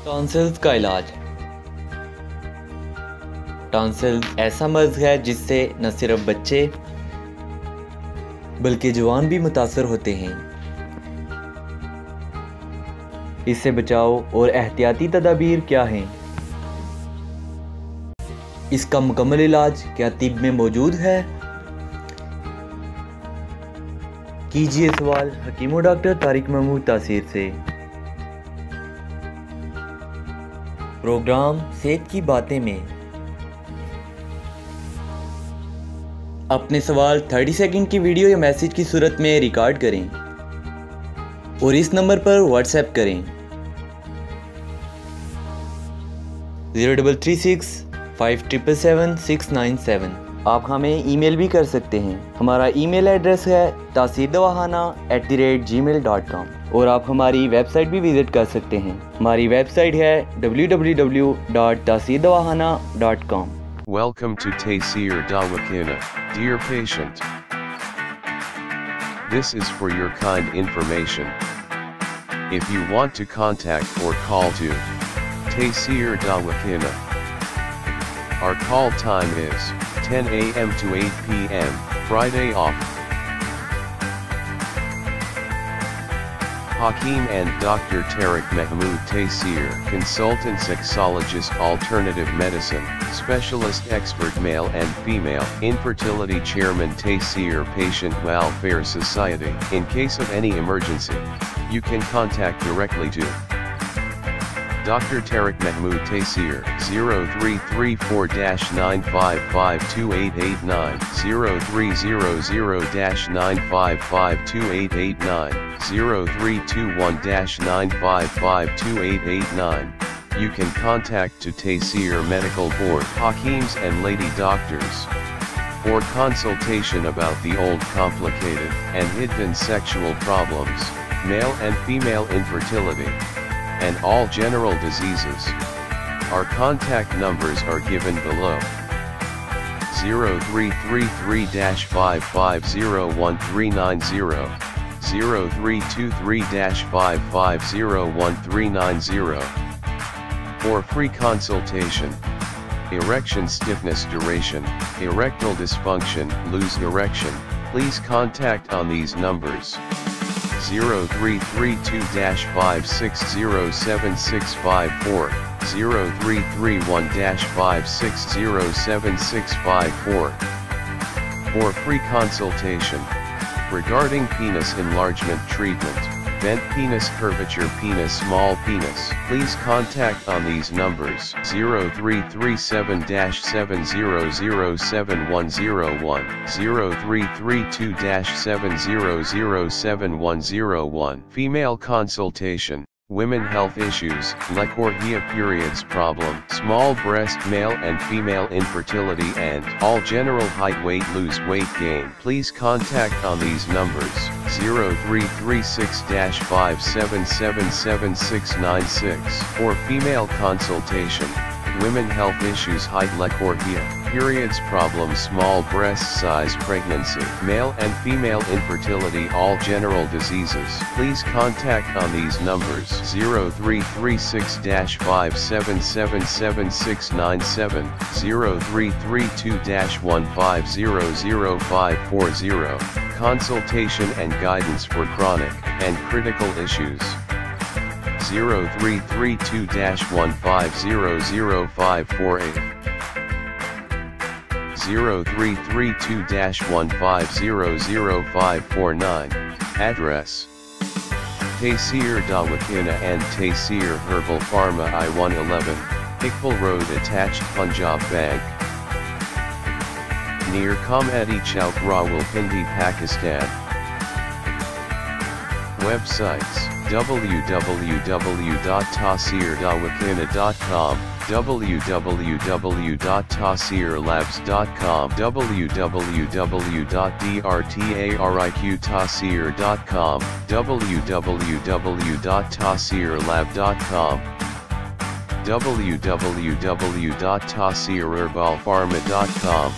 Tonsils का इलाज। Tonsils ऐसा मर्ज है जिससे न सिर्फ बच्चे बल्कि जवान भी मुतासर होते हैं। इससे बचाव और एहतियाती तदाबीर क्या हैं? इसका मुकम्मल इलाज क्या तिब में मौजूद है? कीजिए सवाल हकीम डॉक्टर तारिक महमूद तासीर से। प्रोग्राम सेहत की बातें में अपने सवाल 30 सेकंड की वीडियो या मैसेज की सूरत में रिकॉर्ड करें और इस नंबर पर व्हाट्सएप करें 0336 5777 697। आप हमें ईमेल भी कर सकते हैं। हमारा ईमेल एड्रेस है taseerdawkhana@gmail.com और आप हमारी वेबसाइट भी विजिट कर सकते हैं। हमारी वेबसाइट है www.taseerdawakhana.com। Welcome to Taseer DawaKhana, dear patient. This is for your kind information. If you want to contact or call to Taseer DawaKhana, our call time is 10 a.m. to 8 p.m., Friday off. Hakeem and Dr. Tariq Mahmood Taseer, consultant sexologist, alternative medicine, specialist expert, male and female, infertility, chairman, Taseer Patient Welfare Society. In case of any emergency, you can contact directly to Dr. Tariq Mahmood Taseer, 0334-9552889, 0300-9552889, 0321-9552889. You can contact to Taseer Medical Board, Hakeems and Lady Doctors, for consultation about the old, complicated, and hidden sexual problems, male and female infertility, and all general diseases. Our contact numbers are given below. 0333-5501390, 0323-5501390. For free consultation. Erection stiffness, duration, erectile dysfunction, loose erection, please contact on these numbers. 0332-5607654, 0331-5607654. For free consultation. Regarding penis enlargement treatment, bent penis, curvature penis, small penis, please contact on these numbers. 0337-7007101, 0332-7007101. Female consultation, women health issues, lecorrhea, periods problem, small breast, male and female infertility, and all general height, weight, lose weight, gain. Please contact on these numbers. 0336-5777696. For female consultation, women health issues, height, lecorrhea, periods problem, small breast size, pregnancy, male and female infertility, all general diseases. Please contact on these numbers. 0336-5777697, 0332-1500540. Consultation and guidance for chronic and critical issues. 0332-1500548, 0332-1500549. Address: Taseer DawaKhana and Taseer Herbal Pharma, I-111, Iqbal Road, attached, Punjab Bank, near Comedy Chowk, Rawalpindi, Pakistan. Websites: www.taseerdawakhana.com, www.taseerlabs.com, www.drtariqtaseer.com, www.taseerlab.com, www.taseerherbalpharma.com.